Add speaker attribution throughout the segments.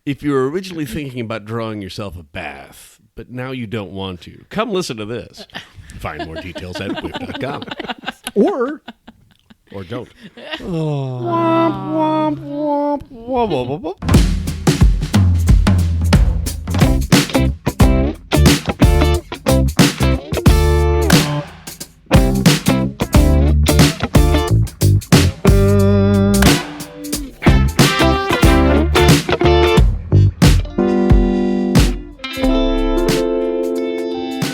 Speaker 1: If you were originally thinking about drawing yourself a bath, but now you don't want to, come listen to this. Find more details at whip.com.
Speaker 2: Or
Speaker 1: don't.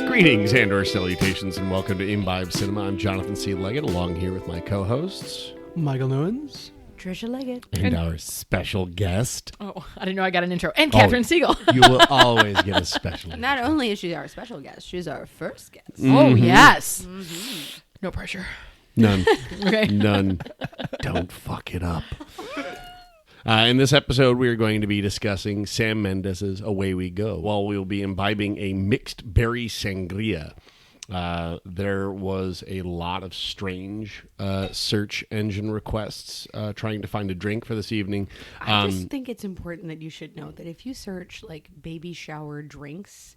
Speaker 1: Greetings and/or salutations, and welcome to Imbibe Cinema. I'm Jonathan C. Leggett, along here with my co-hosts,
Speaker 2: Michael Newens,
Speaker 3: Trisha Leggett,
Speaker 1: and our special guest.
Speaker 3: Oh, I didn't know I got an intro. And Catherine Siegel.
Speaker 1: You will always get a special.
Speaker 4: Not only is she our special guest, she's our first guest.
Speaker 1: Mm-hmm.
Speaker 3: Oh, yes. Mm-hmm. No pressure.
Speaker 1: None.
Speaker 3: Okay.
Speaker 1: None. Don't fuck it up. In this episode, we are going to be discussing Sam Mendes' Away We Go, while we will be imbibing a mixed berry sangria. There was a lot of strange search engine requests trying to find a drink for this evening.
Speaker 4: I just think it's important that you should know that if you search like baby shower drinks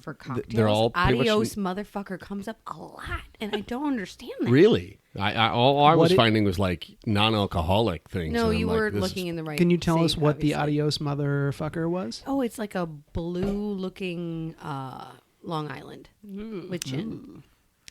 Speaker 4: for cocktails,
Speaker 1: they're all
Speaker 4: adios motherfucker comes up a lot, and I don't understand that.
Speaker 1: Really? All I was finding was like non-alcoholic things.
Speaker 4: No,
Speaker 1: and
Speaker 4: you
Speaker 1: I'm like,
Speaker 4: were
Speaker 1: this
Speaker 4: looking in the right.
Speaker 2: can you tell
Speaker 4: save,
Speaker 2: us what the
Speaker 4: obviously.
Speaker 2: adios motherfucker was?
Speaker 4: Oh, it's like a blue-looking Long Island with gin.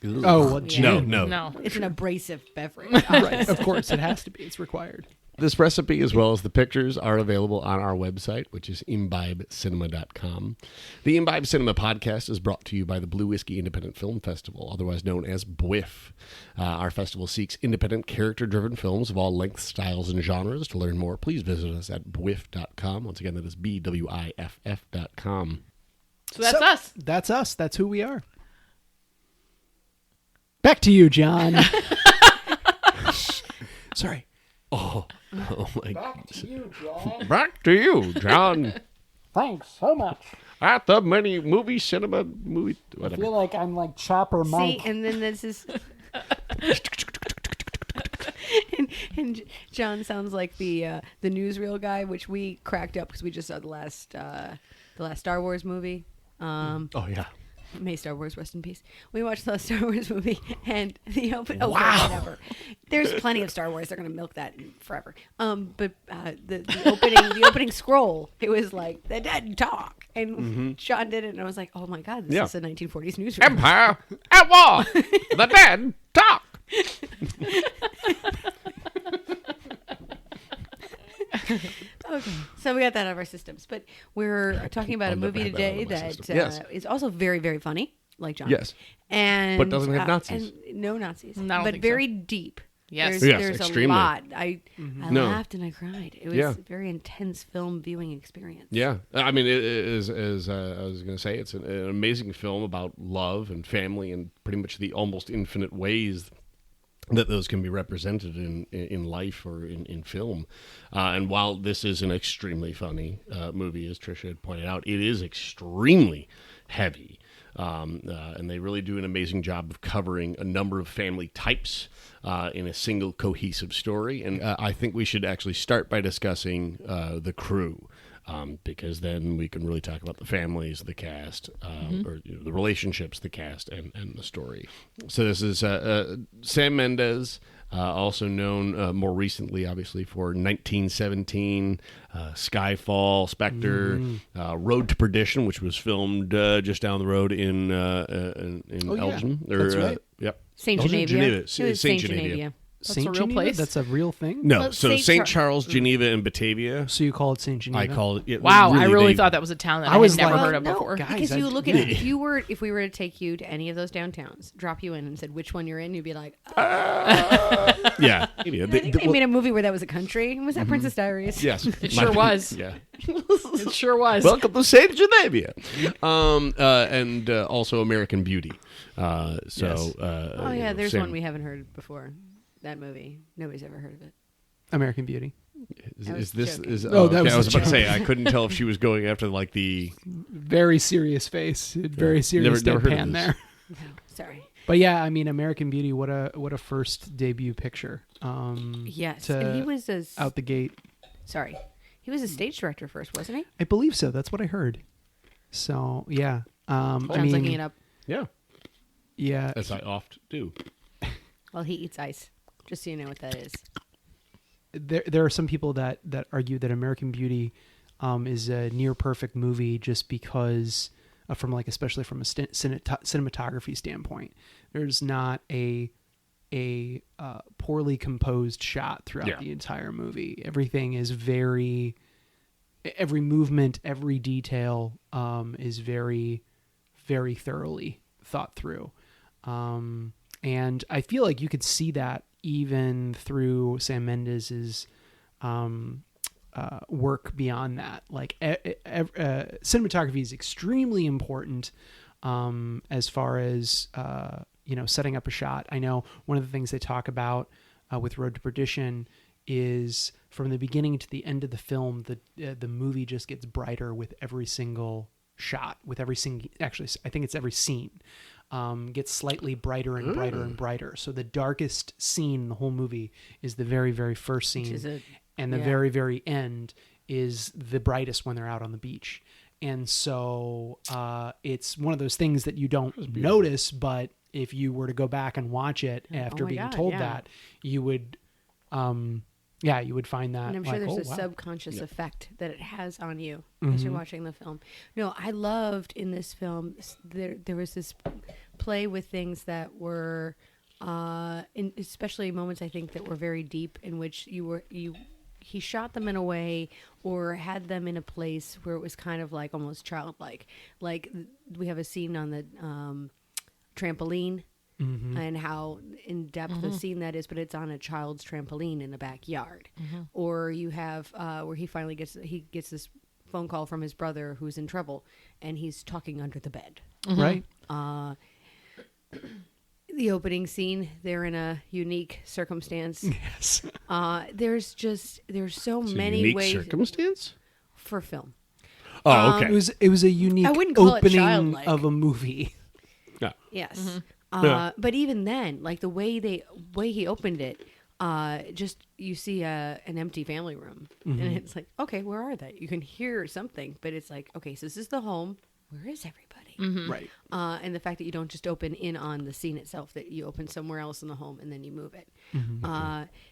Speaker 1: Ugh.
Speaker 2: Oh, well,
Speaker 4: Yeah.
Speaker 2: gin.
Speaker 1: No.
Speaker 4: It's an abrasive beverage.
Speaker 2: Right, of course, it has to be. It's required.
Speaker 1: This recipe, as well as the pictures, are available on our website, which is imbibecinema.com. The Imbibe Cinema podcast is brought to you by the Blue Whiskey Independent Film Festival, otherwise known as BWIF. Our festival seeks independent, character-driven films of all lengths, styles, and genres. To learn more, please visit us at bwiff.com. Once again, that is BWIFF.com.
Speaker 3: So that's us.
Speaker 2: That's us. That's who we are. Back to you, John. Sorry.
Speaker 1: Oh my God.
Speaker 2: to you, John.
Speaker 1: Back to you, John.
Speaker 2: Thanks so much.
Speaker 1: At the movie, whatever.
Speaker 2: like I'm like Chopper
Speaker 4: See, and then this is... and John sounds like the newsreel guy, which we cracked up because we just saw the last Star Wars movie.
Speaker 1: Oh, yeah.
Speaker 4: May Star Wars rest in peace. We watched the Star Wars movie, and the open. Oh,
Speaker 1: Wow.
Speaker 4: whatever. There's plenty of Star Wars. They're gonna milk that forever. But the opening scroll, it was like the dead talk, and Sean did it, and I was like, oh my God, this is a 1940s newsreel.
Speaker 1: Empire at war. The dead talk.
Speaker 4: Okay, so we got that out of our systems, but we're talking about a
Speaker 1: I'll never
Speaker 4: movie
Speaker 1: have that out
Speaker 4: today
Speaker 1: of my
Speaker 4: that
Speaker 1: system. Yes.
Speaker 4: is also very, very funny, like John.
Speaker 1: Yes.
Speaker 4: And
Speaker 1: But doesn't have Nazis.
Speaker 4: And no Nazis.
Speaker 3: No, I don't
Speaker 4: but
Speaker 3: think
Speaker 4: very deep.
Speaker 3: Yes.
Speaker 1: Yes,
Speaker 4: There's
Speaker 1: extremely.
Speaker 4: a lot. I
Speaker 1: No.
Speaker 4: laughed and I cried. It was
Speaker 1: Yeah.
Speaker 4: a very intense film viewing experience.
Speaker 1: Yeah, I mean, it is, as I was going to say, it's an amazing film about love and family and pretty much the almost infinite ways that those can be represented in life or in film. And while this is an extremely funny movie, as Trisha had pointed out, it is extremely heavy. And they really do an amazing job of covering a number of family types in a single cohesive story. And I think we should actually start by discussing the crew. Because then we can really talk about the families, the cast, or the relationships, the cast, and the story. So this is Sam Mendes, also known more recently, obviously, for 1917, Skyfall, Spectre, Road to Perdition, which was filmed just down the road in Elgin.
Speaker 2: That's right.
Speaker 1: Yep.
Speaker 4: Saint
Speaker 1: Elgin,
Speaker 4: Geneva.
Speaker 1: Geneva.
Speaker 4: It was
Speaker 1: Saint
Speaker 4: Saint Geneva.
Speaker 3: That's
Speaker 2: Saint
Speaker 3: a real
Speaker 2: Geneva?
Speaker 3: place?
Speaker 2: That's a real thing?
Speaker 1: No,
Speaker 4: Well,
Speaker 1: so
Speaker 4: Saint
Speaker 1: St.
Speaker 4: Char-
Speaker 1: Charles, Geneva, and Batavia.
Speaker 2: So you call it Saint Geneva?
Speaker 1: I call it.
Speaker 3: Wow, I really
Speaker 1: they-
Speaker 3: thought that was a town that
Speaker 2: I
Speaker 3: I
Speaker 2: was
Speaker 3: had never
Speaker 2: like-
Speaker 3: heard of
Speaker 4: No,
Speaker 3: before.
Speaker 2: Guys,
Speaker 4: because you
Speaker 2: I-
Speaker 4: look at if we were to take you to any of those downtowns, drop you in and said which one you're in, you'd be like,
Speaker 1: Yeah.
Speaker 4: I think they made a movie where that was a country. Was that Princess Diaries?
Speaker 1: Yes.
Speaker 3: It sure was.
Speaker 1: Yeah.
Speaker 3: It sure was.
Speaker 1: Welcome to Saint Geneva. And also American Beauty.
Speaker 2: Yes.
Speaker 4: Oh yeah, there's
Speaker 1: Sam-
Speaker 4: one we haven't heard before. That movie, nobody's ever heard of it.
Speaker 2: American Beauty.
Speaker 1: Is,
Speaker 4: I was
Speaker 1: is this
Speaker 4: joking.
Speaker 1: is?
Speaker 2: Oh, that
Speaker 1: okay,
Speaker 2: was
Speaker 1: I was
Speaker 2: a
Speaker 1: about to
Speaker 2: joke.
Speaker 1: say I couldn't tell if she was going after like the.
Speaker 2: Very serious face. Very serious
Speaker 1: Never heard of
Speaker 2: deadpan
Speaker 1: this.
Speaker 2: there.
Speaker 4: No, sorry.
Speaker 2: But yeah, I mean, American Beauty. What a first debut picture.
Speaker 4: Yes,
Speaker 2: to
Speaker 4: and he was
Speaker 2: out the gate.
Speaker 4: sorry. He was a stage director first, wasn't he?
Speaker 2: I believe so. That's what I heard. So yeah, I
Speaker 4: John's
Speaker 2: mean,
Speaker 4: looking it up.
Speaker 1: Yeah,
Speaker 2: yeah.
Speaker 1: as I oft do.
Speaker 4: Well, he eats ice. Just so you know what that is.
Speaker 2: There are some people that argue that American Beauty is a near perfect movie just because from like especially from a cinematography standpoint, there's not a poorly composed shot throughout the entire movie. Everything is every movement, every detail is very, very thoroughly thought through. And I feel like you could see that even through Sam Mendes's work beyond that. Like cinematography is extremely important as far as setting up a shot. I know one of the things they talk about with Road to Perdition is from the beginning to the end of the film, the movie just gets brighter with every single shot, with every single, actually, I think it's every scene, gets slightly brighter and brighter and brighter. So the darkest scene in the whole movie is the very, very first scene. And the very, very end is the brightest when they're out on the beach. And so it's one of those things that you don't notice, but if you were to go back and watch it after being told that, you would, you would find that.
Speaker 4: And I'm sure there's a subconscious effect that it has on you as you're watching the film. No, I loved in this film, there was this play with things that were, especially moments I think that were very deep, in which he shot them in a way or had them in a place where it was kind of like almost childlike. Like we have a scene on the trampoline and how in depth the scene that is, but it's on a child's trampoline in the backyard. Or you have where he finally gets this phone call from his brother who's in trouble, and he's talking under the bed.
Speaker 2: Right.
Speaker 4: The opening scene, they're in a unique circumstance.
Speaker 2: Yes.
Speaker 4: There's so many
Speaker 1: unique
Speaker 4: ways
Speaker 1: circumstance
Speaker 4: for film.
Speaker 1: Oh, okay.
Speaker 2: It was a unique
Speaker 4: I wouldn't call it
Speaker 2: opening
Speaker 4: childlike.
Speaker 2: of a movie.
Speaker 1: Yeah.
Speaker 4: Yes.
Speaker 1: Yeah.
Speaker 4: But even then, like the way he opened it, just you see an empty family room, and it's like, okay, where are they? You can hear something, but it's like, okay, so this is the home. Where is everybody?
Speaker 2: Right.
Speaker 4: And the fact that you don't just open in on the scene itself, that you open somewhere else in the home and then you move it.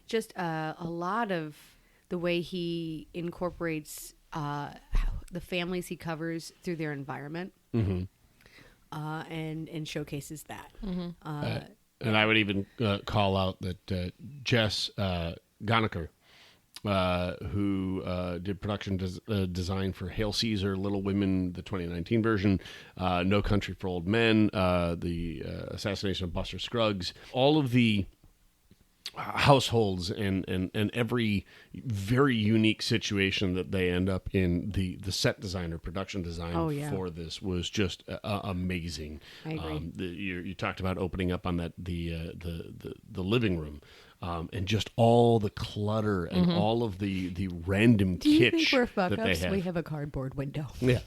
Speaker 4: Just a lot of the way he incorporates the families he covers through their environment. And showcases that.
Speaker 1: And I would even call out that Jess Gonacher, who did production design for Hail Caesar, Little Women, the 2019 version, No Country for Old Men, the Assassination of Buster Scruggs, all of the households and every very unique situation that they end up in, the set design or production design for this was just amazing.
Speaker 4: I agree.
Speaker 1: You talked about opening up on that the living room, and just all the clutter and all of the random
Speaker 4: Do you
Speaker 1: kitsch
Speaker 4: think we're
Speaker 1: that they
Speaker 4: fuck-ups?
Speaker 1: have.
Speaker 4: We have a cardboard window.
Speaker 1: Yeah,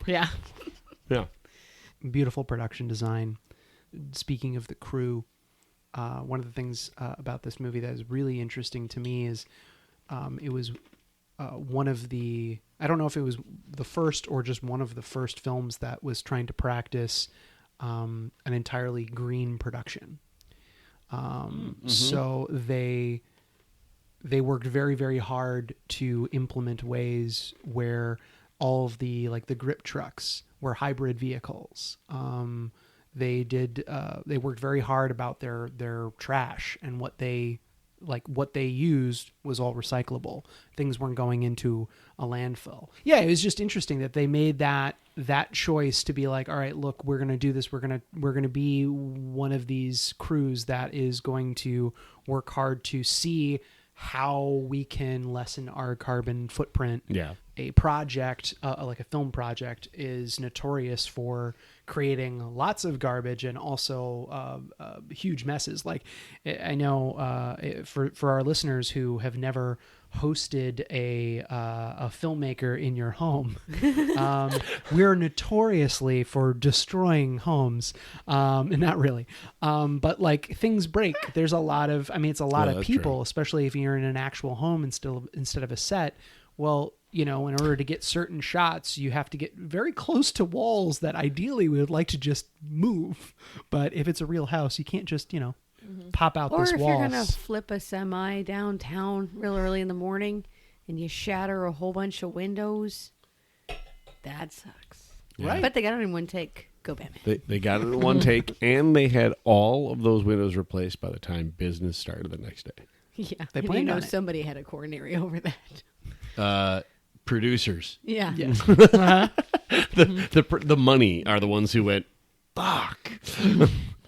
Speaker 3: Yeah.
Speaker 1: yeah.
Speaker 2: Beautiful production design. Speaking of the crew, one of the things about this movie that is really interesting to me is it was one of the, I don't know if it was the first or just one of the first films that was trying to practice an entirely green production. So they worked very, very hard to implement ways where all of the grip trucks were hybrid vehicles. They worked very hard about their trash, and what they used was all recyclable. Things weren't going into a landfill. Yeah, it was just interesting that they made that choice to be like, all right, look, we're going to do this. We're going to be one of these crews that is going to work hard to see how we can lessen our carbon footprint.
Speaker 1: Yeah.
Speaker 2: A project, like a film project, is notorious for creating lots of garbage and also huge messes. Like, I know for our listeners who have never hosted a filmmaker in your home, we're notoriously for destroying homes. Not really, but like things break. There's a lot of, it's a lot of people, especially if you're in an actual home instead of a set, well, in order to get certain shots, you have to get very close to walls that ideally we would like to just move. But if it's a real house, you can't just, pop out
Speaker 4: Or
Speaker 2: this
Speaker 4: if
Speaker 2: wall.
Speaker 4: you're going to flip a semi downtown real early in the morning and you shatter a whole bunch of windows, that sucks.
Speaker 2: Right.
Speaker 4: But they got it in one take. Go Batman.
Speaker 1: They got it in one take, and they had all of those windows replaced by the time business started the next day.
Speaker 4: Yeah.
Speaker 2: They
Speaker 4: And
Speaker 2: planned on it.
Speaker 4: somebody had a coronary over that.
Speaker 1: Producers,
Speaker 4: Yeah.
Speaker 2: Yes.
Speaker 1: the money are the ones who went, fuck.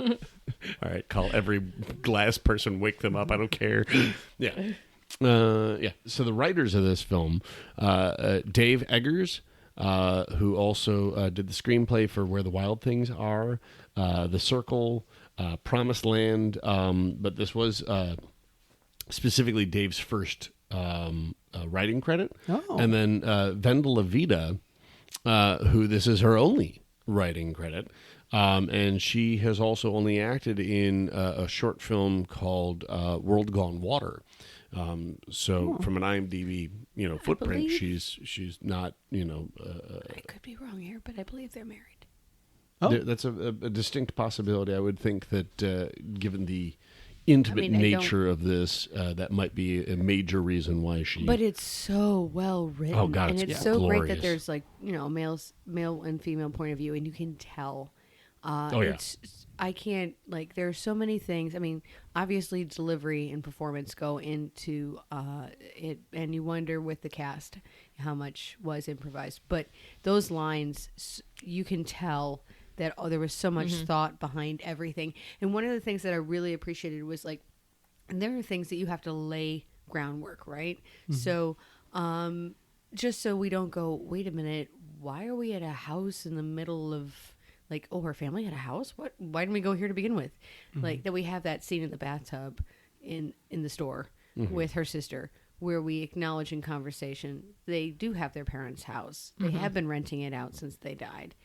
Speaker 1: All right, call every glass person, wake them up. I don't care. Yeah. So the writers of this film, Dave Eggers, who also did the screenplay for Where the Wild Things Are, The Circle, Promised Land, but this was specifically Dave's first writing credit.
Speaker 2: Oh.
Speaker 1: And then Vendela Vida, who this is her only writing credit. And she has also only acted in a short film called World Gone Water. So from an IMDb, footprint,
Speaker 4: believe-
Speaker 1: she's not,
Speaker 4: I could be wrong here, but I believe they're married.
Speaker 2: Oh.
Speaker 1: that's a distinct possibility. I would think that given the intimate
Speaker 4: I don't-
Speaker 1: nature of this, that might be a major reason why she.
Speaker 4: But it's so well written.
Speaker 1: Oh, God,
Speaker 4: and
Speaker 1: it's
Speaker 4: it's so great
Speaker 1: glorious.
Speaker 4: that there's male and female point of view, and you can tell.
Speaker 1: Yeah.
Speaker 4: I can't, there's so many things. I mean, obviously delivery and performance go into it, and you wonder with the cast how much was improvised. But those lines, you can tell that there was so much thought behind everything. And one of the things that I really appreciated was and there are things that you have to lay groundwork, right? So just so we don't go, wait a minute, why are we at a house in the middle of her family had a house? What? Why didn't we go here to begin with? That we have that scene in the bathtub in the store with her sister where we acknowledge in conversation they do have their parents' house. They have been renting it out since they died.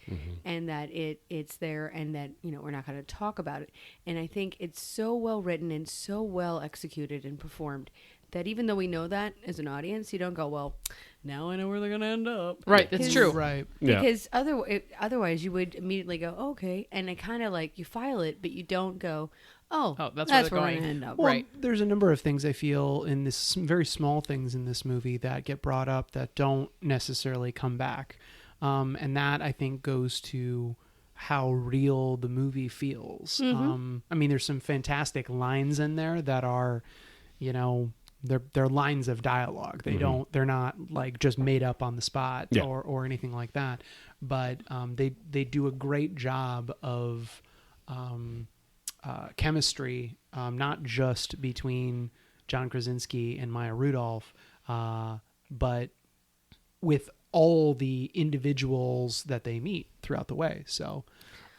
Speaker 4: And that it's there, and that, we're not going to talk about it. And I think it's so well written and so well executed and performed that even though we know that as an audience, you don't go, well, now I know where they're going to end up.
Speaker 3: Right, that's true.
Speaker 2: Right.
Speaker 1: Yeah.
Speaker 4: Because otherwise you would immediately go, okay. And it kind of you file it, but you don't go, oh
Speaker 3: that's
Speaker 4: that's
Speaker 3: where
Speaker 4: where
Speaker 3: they're
Speaker 4: we're
Speaker 3: going.
Speaker 4: going to end up.
Speaker 2: Well,
Speaker 3: Right.
Speaker 2: there's a number of things I feel in this, very small things in this movie that get brought up that don't necessarily come back. And that, I think, goes to how real the movie feels. I mean, there's some fantastic lines in there that are, they're lines of dialogue. They're not just made up on the spot or anything like that. But they do a great job of chemistry, not just between John Krasinski and Maya Rudolph, but with all the individuals that they meet throughout the way. So,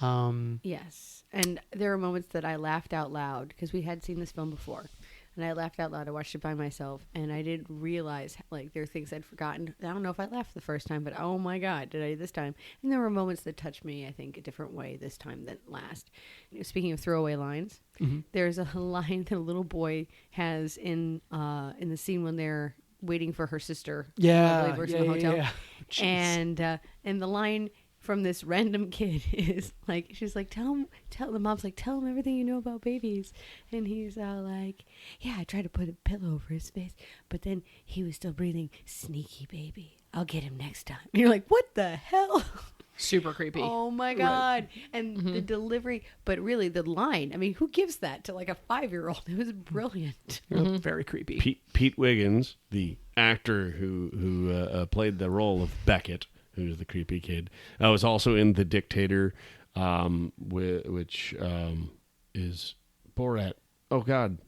Speaker 4: Yes. And there are moments that I laughed out loud because we had seen this film before. And I laughed out loud. I watched it by myself, and I didn't realize there are things I'd forgotten. I don't know if I laughed the first time, but oh my God, did I this time? And there were moments that touched me, I think, a different way this time than last. Speaking of throwaway lines, there's a line that a little boy has in the scene when they're waiting for her sister. I believe works in the hotel.
Speaker 2: Jeez.
Speaker 4: And the line from this random kid is she's tell the mom's tell him everything you know about babies, and he's yeah, I tried to put a pillow over his face, but then he was still breathing. Sneaky baby, I'll get him next time. And you're what the hell?
Speaker 3: Super creepy.
Speaker 4: Oh my God. And the delivery, but really the line, I mean, who gives that to a 5-year-old? It was brilliant.
Speaker 2: Very creepy.
Speaker 1: Pete Wiggins, the actor who played the role of Beckett, who's the creepy kid, was also in The Dictator, which is Borat. Oh, God.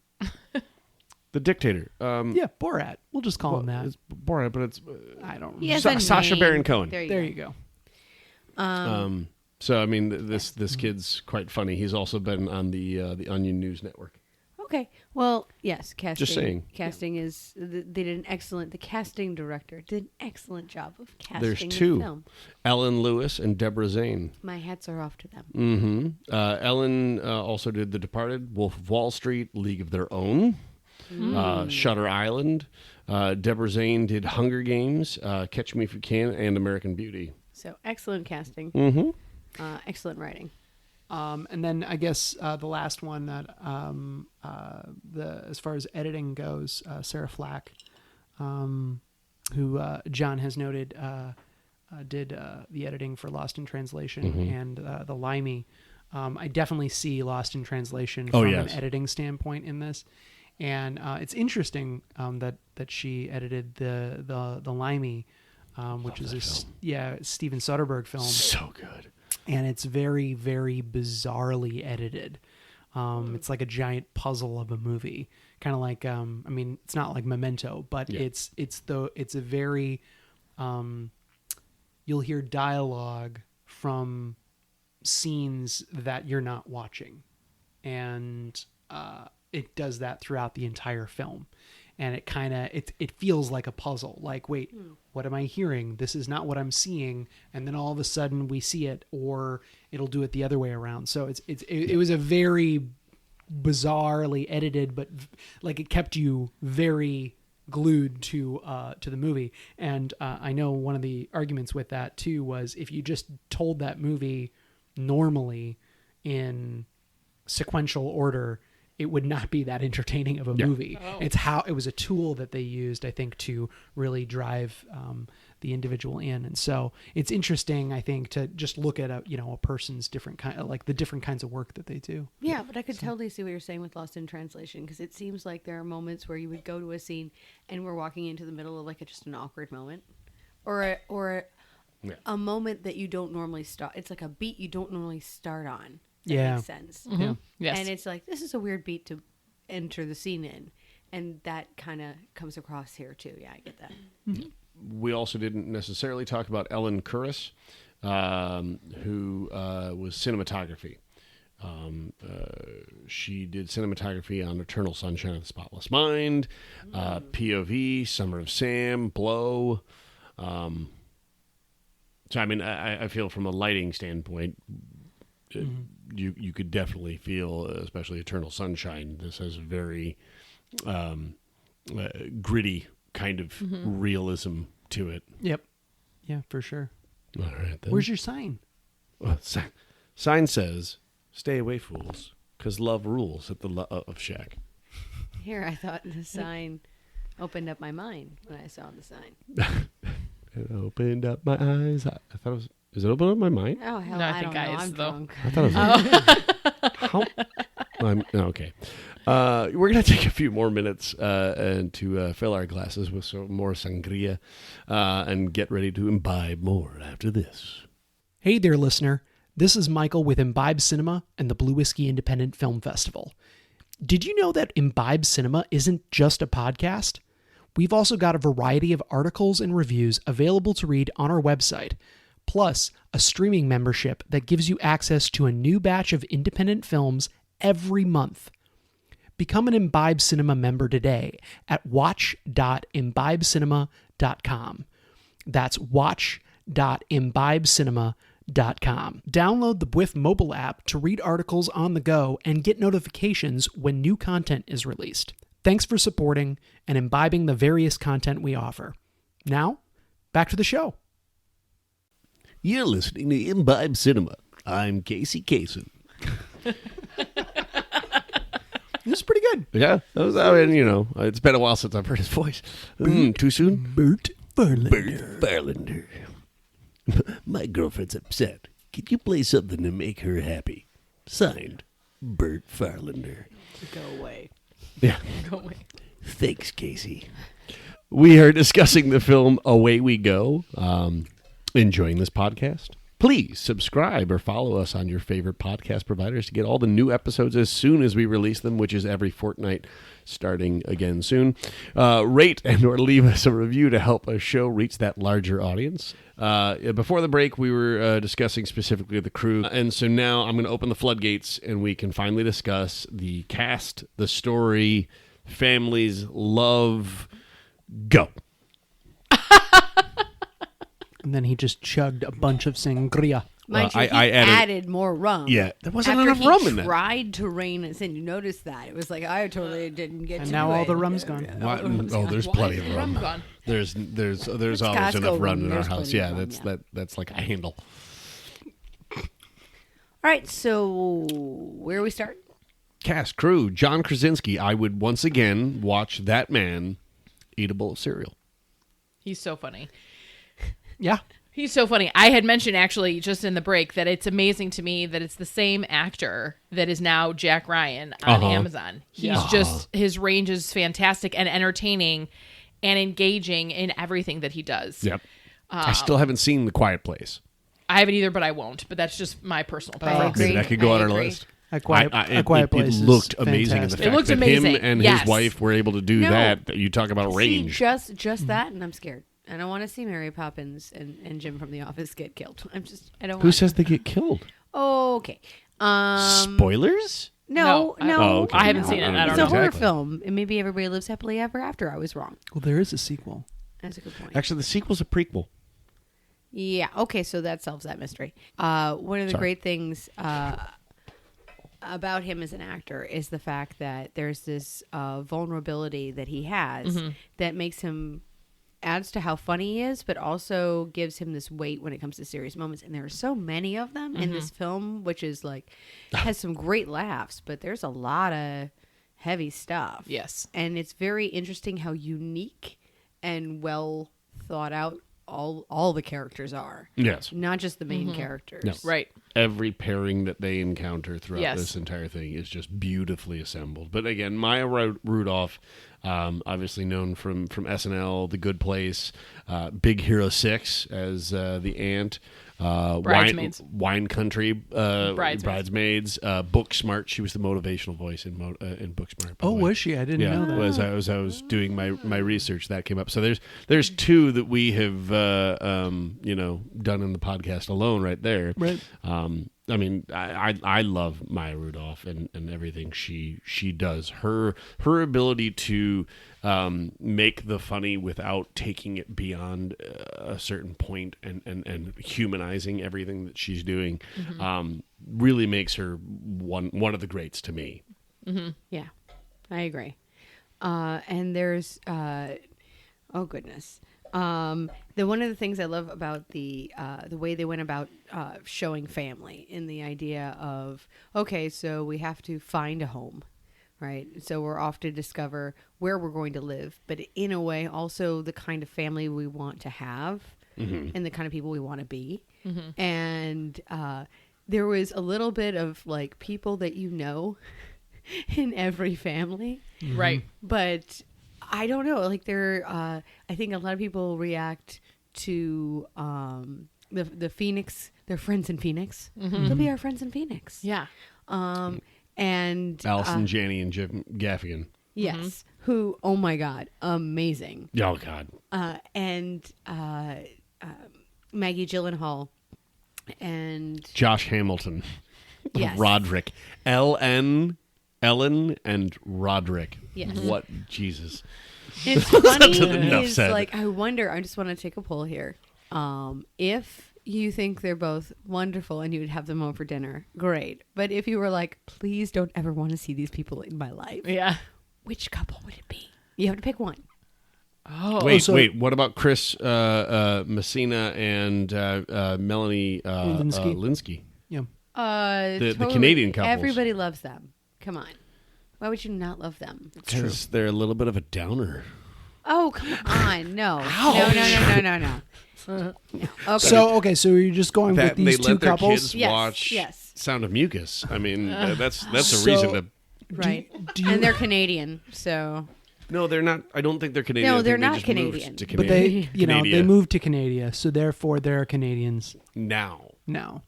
Speaker 1: The Dictator.
Speaker 2: Yeah, Borat. We'll just call him that.
Speaker 1: It's Borat, but it's
Speaker 2: I don't know.
Speaker 4: He has a
Speaker 1: Sacha
Speaker 4: name.
Speaker 1: Baron Cohen.
Speaker 2: There you go.
Speaker 1: So I mean, this kid's quite funny. He's also been on the Onion News Network.
Speaker 4: Okay. Well, yes, casting.
Speaker 1: Just saying.
Speaker 4: Casting is they did the casting director did an excellent job of casting
Speaker 1: There's
Speaker 4: the
Speaker 1: two,
Speaker 4: film.
Speaker 1: Ellen Lewis and Deborah Zane.
Speaker 4: My hats are off to them.
Speaker 1: Mm-hmm. Ellen also did The Departed, Wolf of Wall Street, League of Their Own, Shutter Island. Deborah Zane did Hunger Games, Catch Me If You Can, and American Beauty.
Speaker 4: So excellent casting.
Speaker 1: Mm-hmm.
Speaker 4: Excellent writing.
Speaker 2: And then I guess the last one that as far as editing goes, Sarah Flack, who John has noted did the editing for Lost in Translation and the Limey. I definitely see Lost in Translation from an editing standpoint in this, and it's interesting that she edited the Limey, which is Steven Soderbergh film.
Speaker 1: So good.
Speaker 2: And it's very, very bizarrely edited. It's like a giant puzzle of a movie, kind of like it's not like Memento, but it's a very you'll hear dialogue from scenes that you're not watching, and it does that throughout the entire film. And it kind of it feels like a puzzle. Like, wait, what am I hearing? This is not what I'm seeing. And then all of a sudden we see it, or it'll do it the other way around. So it was a very bizarrely edited, but like it kept you very glued to the movie. And I know one of the arguments with that too was if you just told that movie normally in sequential order, it would not be that entertaining of a movie. It's how it was a tool that they used, I think, to really drive the individual in. And so it's interesting, I think, to just look at a person's different kind, like the different kinds of work that they do.
Speaker 4: Yeah, but I could totally see what you're saying with Lost in Translation, because it seems like there are moments where you would go to a scene and we're walking into the middle of like just an awkward moment, or a moment that you don't normally start. It's like a beat you don't normally start on. That makes sense.
Speaker 3: Mm-hmm.
Speaker 2: Yeah.
Speaker 3: Yes.
Speaker 4: And it's like, this is a weird beat to enter the scene in. And that kind of comes across here too. Yeah, I get that.
Speaker 2: Mm-hmm.
Speaker 1: We also didn't necessarily talk about Ellen Kuras, who was cinematography. She did cinematography on Eternal Sunshine of the Spotless Mind, POV, Summer of Sam, Blow. So, I mean, I feel from a lighting standpoint, you could definitely feel, especially Eternal Sunshine, this has a very gritty kind of realism to it.
Speaker 2: Yep. Yeah, for sure.
Speaker 1: All right, then.
Speaker 2: Where's your sign?
Speaker 1: Well, sign says, "Stay away, fools, because love rules at the Love Shack."
Speaker 4: Here, I thought the sign opened up my mind when I saw the sign.
Speaker 1: It opened up my eyes. I thought it was... Is it open up my mind?
Speaker 4: Oh, hell,
Speaker 3: No, I
Speaker 4: I
Speaker 3: think
Speaker 4: don't know.
Speaker 3: eyes,
Speaker 4: I'm
Speaker 3: though.
Speaker 4: drunk.
Speaker 1: I thought it was... Okay. We're going to take a few more minutes and to fill our glasses with some more sangria and get ready to imbibe more after this.
Speaker 2: Hey there, listener. This is Michael with Imbibe Cinema and the Blue Whiskey Independent Film Festival. Did you know that Imbibe Cinema isn't just a podcast? We've also got a variety of articles and reviews available to read on our website, plus a streaming membership that gives you access to a new batch of independent films every month. Become an Imbibe Cinema member today at watch.imbibecinema.com. That's watch.imbibecinema.com. Download the BWIF mobile app to read articles on the go and get notifications when new content is released. Thanks for supporting and imbibing the various content we offer. Now, back to the show.
Speaker 1: You're listening to Imbibe Cinema. I'm Casey Kasem.
Speaker 2: This is pretty good.
Speaker 1: Yeah, that was, I mean, it's been a while since I've heard his voice. Too soon?
Speaker 2: Bert Farlander.
Speaker 1: Bert Farlander. My girlfriend's upset. Can you play something to make her happy? Signed, Bert Farlander.
Speaker 4: Go away.
Speaker 1: Yeah.
Speaker 3: Go away.
Speaker 1: Thanks, Casey. We are discussing the film Away We Go. Enjoying this podcast? Please subscribe or follow us on your favorite podcast providers to get all the new episodes as soon as we release them, which is every fortnight, starting again soon. Rate and or leave us a review to help our show reach that larger audience. Before the break, we were discussing specifically the crew, and so now I'm going to open the floodgates, and we can finally discuss the cast, the story, families, love. Go.
Speaker 2: And then he just chugged a bunch of sangria.
Speaker 4: Mind you,
Speaker 1: I
Speaker 4: he added more rum.
Speaker 1: Yeah, there wasn't
Speaker 4: After
Speaker 1: enough rum in
Speaker 4: he
Speaker 1: that.
Speaker 4: tried to rein us in. You noticed that. It was like, I totally didn't get
Speaker 2: And
Speaker 4: to
Speaker 2: now
Speaker 4: it.
Speaker 2: all the rum's gone.
Speaker 1: Oh, there's plenty of rum.
Speaker 3: gone.
Speaker 1: There's always
Speaker 4: Costco
Speaker 1: enough rum
Speaker 4: rum.
Speaker 1: in our
Speaker 4: There's
Speaker 1: house.
Speaker 4: plenty
Speaker 1: Yeah,
Speaker 4: of rum,
Speaker 1: that's
Speaker 4: yeah.
Speaker 1: that's like a handle.
Speaker 4: All right, so where we start?
Speaker 1: Cast, crew, John Krasinski. I would once again watch that man eat a bowl of cereal.
Speaker 3: He's so funny.
Speaker 2: Yeah.
Speaker 3: He's so funny. I had mentioned actually just in the break that it's amazing to me that it's the same actor that is now Jack Ryan on Amazon. He's just, his range is fantastic and entertaining and engaging in everything that he does.
Speaker 1: Yep. I still haven't seen The Quiet Place.
Speaker 3: I haven't either, but I won't. But that's just my personal
Speaker 4: I
Speaker 3: preference.
Speaker 4: agree.
Speaker 1: Maybe that could go
Speaker 4: I
Speaker 1: on our
Speaker 4: agree.
Speaker 1: list.
Speaker 2: A Quiet Place
Speaker 1: It
Speaker 2: is
Speaker 1: looked amazing. In the
Speaker 2: fantastic.
Speaker 1: fact
Speaker 3: It looked
Speaker 1: that
Speaker 3: amazing.
Speaker 1: him and
Speaker 3: Yes.
Speaker 1: his wife were able to do
Speaker 4: No.
Speaker 1: that. You talk about a range.
Speaker 4: See, just that, and I'm scared. I don't want to see Mary Poppins and Jim from The Office get killed. I don't
Speaker 1: Who
Speaker 4: want.
Speaker 1: says they get killed?
Speaker 4: Oh, okay.
Speaker 1: Spoilers?
Speaker 4: No.
Speaker 1: Oh, okay.
Speaker 3: I haven't seen it. I don't
Speaker 4: It's
Speaker 3: know.
Speaker 4: a horror
Speaker 1: Exactly.
Speaker 4: film, and maybe everybody lives happily ever after. I was wrong.
Speaker 2: Well, there is a sequel.
Speaker 4: That's a good point.
Speaker 1: Actually, the sequel's a prequel.
Speaker 4: Yeah. Okay. So that solves that mystery. One of the great things about him as an actor is the fact that there's this vulnerability that he has that makes him adds to how funny he is, but also gives him this weight when it comes to serious moments. And there are so many of them in this film, which is like has some great laughs, but there's a lot of heavy stuff.
Speaker 3: Yes.
Speaker 4: And it's very interesting how unique and well thought out all the characters are.
Speaker 1: Yes.
Speaker 4: Not just the main characters.
Speaker 1: No.
Speaker 3: Right.
Speaker 1: Every pairing that they encounter throughout
Speaker 3: Yes.
Speaker 1: this entire thing is just beautifully assembled. But again, Maya Rudolph, obviously known from SNL, The Good Place, Big Hero 6 as the aunt,
Speaker 3: Bridesmaids.
Speaker 1: Wine Country,
Speaker 3: Bridesmaids.
Speaker 1: Booksmart. She was the motivational voice in Booksmart. by
Speaker 2: Oh,
Speaker 1: the way.
Speaker 2: was she? I didn't know that.
Speaker 1: As I was doing my research, that came up. So there's two that we have done in the podcast alone right there.
Speaker 2: Right.
Speaker 1: I mean, I love Maya Rudolph and everything she does. Her ability to make the funny without taking it beyond a certain point and humanizing everything that she's doing really makes her one of the greats to me.
Speaker 4: Yeah, I agree. And there's, oh goodness. One of the things I love about the way they went about showing family in the idea of, okay, so we have to find a home, right? So we're off to discover where we're going to live, but in a way also the kind of family we want to have and the kind of people we want to be. And there was a little bit of like people that you know in every family.
Speaker 3: Right.
Speaker 4: But I don't know. Like I think a lot of people react to the Phoenix. They're friends in Phoenix. They'll be our friends in Phoenix.
Speaker 3: Yeah.
Speaker 4: And
Speaker 1: Allison Janney and Jim Gaffigan.
Speaker 4: yes, who? Oh my God, amazing.
Speaker 1: Oh God.
Speaker 4: And Maggie Gyllenhaal and
Speaker 1: Josh Hamilton.
Speaker 4: Yes.
Speaker 1: Roderick. Ellen and Roderick.
Speaker 4: Yes.
Speaker 1: What Jesus.
Speaker 4: it's funny.
Speaker 1: Enough
Speaker 4: Is
Speaker 1: said.
Speaker 4: like I wonder. I just want to take a poll here. If you think they're both wonderful and you would have them over for dinner, great. But if you were like, please don't ever want to see these people in my life,
Speaker 3: Yeah.
Speaker 4: which couple would it be? You have to pick one.
Speaker 3: Oh.
Speaker 1: Wait,
Speaker 2: so-
Speaker 1: wait. What about Chris Messina and Melanie
Speaker 2: Lynskey.
Speaker 1: Lynskey?
Speaker 2: Yeah.
Speaker 1: The Canadian couples.
Speaker 4: Everybody loves them. Come on. Why would you not love them?
Speaker 1: Because they're a little bit of a downer.
Speaker 4: Oh, come on. No. No. Okay.
Speaker 2: So you're just going with
Speaker 1: They
Speaker 2: these two
Speaker 1: let their
Speaker 2: couples?
Speaker 1: kids
Speaker 4: Yes,
Speaker 1: watch
Speaker 4: yes.
Speaker 1: Sound of Mucus. I mean, that's a
Speaker 2: So-
Speaker 1: reason to.
Speaker 4: Right.
Speaker 2: do you-
Speaker 4: And they're Canadian, so.
Speaker 1: No, they're not. I don't think they're Canadian.
Speaker 4: No,
Speaker 1: I think
Speaker 4: they're
Speaker 1: they
Speaker 4: not
Speaker 1: just moved
Speaker 4: Canadian.
Speaker 1: to
Speaker 2: But they,
Speaker 1: Canada.
Speaker 2: they moved to Canada, so therefore they're Canadians
Speaker 1: now.
Speaker 2: now.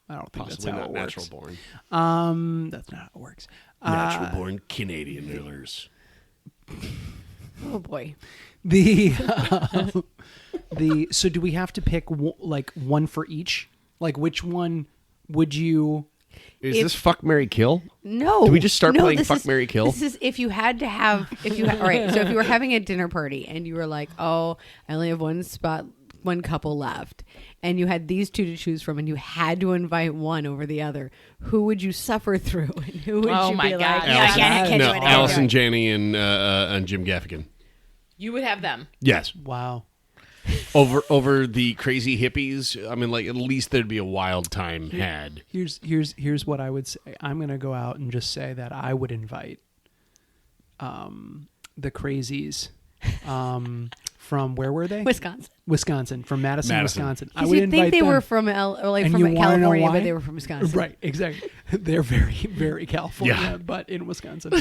Speaker 2: I don't think
Speaker 1: Possibly
Speaker 2: that's how
Speaker 1: not
Speaker 2: it
Speaker 1: natural
Speaker 2: works.
Speaker 1: born.
Speaker 2: That's not how it works.
Speaker 1: Natural born Canadian millers.
Speaker 4: Oh, boy.
Speaker 2: So do we have to pick one for each? Like which one would you?
Speaker 1: Is
Speaker 4: If-
Speaker 1: this fuck, marry, kill?
Speaker 4: No.
Speaker 1: Do we just start playing
Speaker 4: this
Speaker 1: Fuck,
Speaker 4: is-
Speaker 1: Marry, Kill?
Speaker 4: This is if you had to have, all right, so if you were having a dinner party and you were like, oh, I only have one spot one couple left, and you had these two to choose from, and you had to invite one over the other, who would you suffer through, and who would you be like,
Speaker 1: Allison Janney and Jim Gaffigan.
Speaker 3: You would have them.
Speaker 1: Yes.
Speaker 2: Wow.
Speaker 1: Over the crazy hippies. I mean, like, at least there'd be a wild time had.
Speaker 2: Here's what I would say. I'm going to go out and just say that I would invite the crazies from, where were they?
Speaker 4: Wisconsin,
Speaker 2: from Madison. Wisconsin. I
Speaker 4: would
Speaker 2: would
Speaker 4: invite
Speaker 2: think
Speaker 4: they
Speaker 2: them.
Speaker 4: were from from California, but they were from Wisconsin.
Speaker 2: Right, exactly. They're very, very California,
Speaker 1: Yeah.
Speaker 2: but in Wisconsin.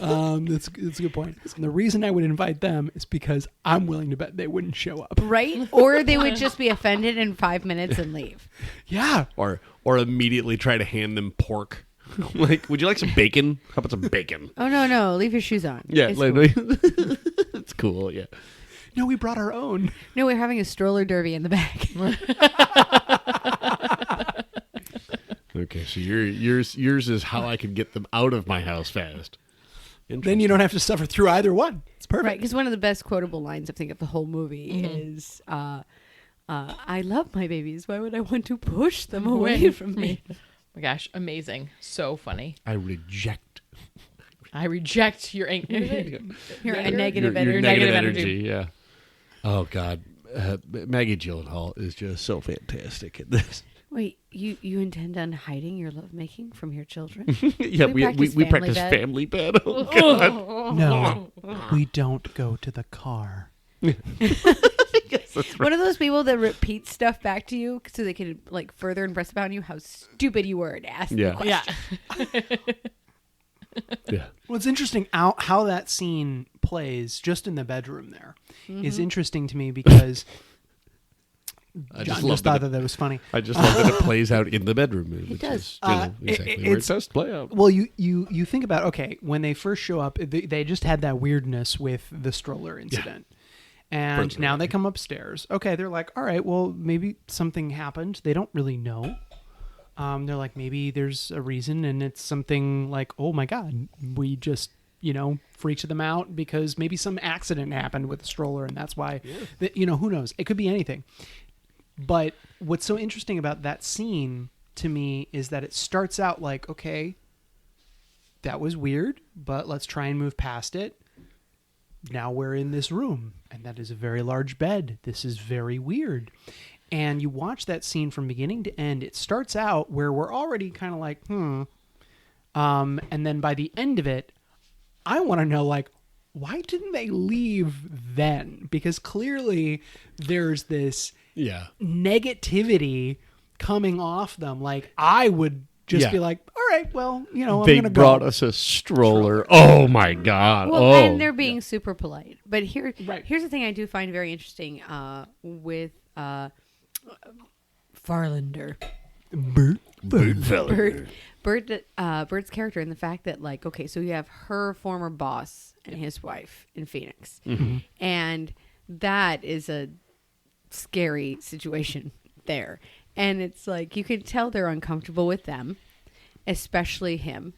Speaker 2: That's a good point. And the reason I would invite them is because I'm willing to bet they wouldn't show up.
Speaker 4: Right? Or they would just be offended in 5 minutes and leave.
Speaker 2: Yeah.
Speaker 1: Or immediately try to hand them pork. Like, would you like some bacon? How about some bacon?
Speaker 4: Oh, no. Leave your shoes on.
Speaker 1: Yeah,
Speaker 4: It's
Speaker 1: cool. It's cool, yeah.
Speaker 2: No, we brought our own.
Speaker 4: No, we're having a stroller derby in the back.
Speaker 1: Okay, so yours is how I could get them out of my house fast.
Speaker 2: Then you don't have to suffer through either one. It's perfect.
Speaker 4: Right, because one of the best quotable lines, I think, of the whole movie is, I love my babies. Why would I want to push them away from me?
Speaker 3: Oh my gosh, amazing. So funny.
Speaker 1: I reject
Speaker 3: your anger.
Speaker 4: You're a negative
Speaker 1: your
Speaker 4: energy.
Speaker 1: negative energy. Yeah. Oh God, Maggie Gyllenhaal is just so fantastic at this.
Speaker 4: Wait, you intend on hiding your lovemaking from your children?
Speaker 1: Yeah, we practice family bed. Oh God.
Speaker 2: No, we don't go to the car.
Speaker 1: Yes, that's right.
Speaker 4: One of those people that repeat stuff back to you so they can like further impress upon you how stupid you were to ask the question.
Speaker 1: Yeah.
Speaker 2: Well, it's interesting how that scene plays just in the bedroom there is interesting to me because
Speaker 1: I
Speaker 2: John just thought that was funny.
Speaker 1: I just love that it plays out in the bedroom. It
Speaker 4: does.
Speaker 1: Exactly where it's supposed to play out.
Speaker 2: Well, you think about, okay, when they first show up, they just had that weirdness with the stroller incident. Yeah. And now they come upstairs. Okay, they're like, all right, well, maybe something happened. They don't really know. They're like, maybe there's a reason, and it's something like, oh my God, we just, freaked them out because maybe some accident happened with the stroller, and that's why, who knows? It could be anything. But what's so interesting about that scene to me is that it starts out like, okay, that was weird, but let's try and move past it. Now we're in this room, and that is a very large bed. This is very weird. And you watch that scene from beginning to end. It starts out where we're already kind of like, and then by the end of it, I want to know, like, why didn't they leave then? Because clearly there's this negativity coming off them. Like, I would just be like, all right, well, I'm going to go.
Speaker 1: They brought us a stroller. Oh, my God.
Speaker 4: Well, and they're being super polite. But here's the thing I do find very interesting with Farlander. Bert's character, and the fact that, like, okay, so you have her former boss and his wife in Phoenix.
Speaker 2: Mm-hmm.
Speaker 4: And that is a scary situation there. And it's like, you can tell they're uncomfortable with them, especially him.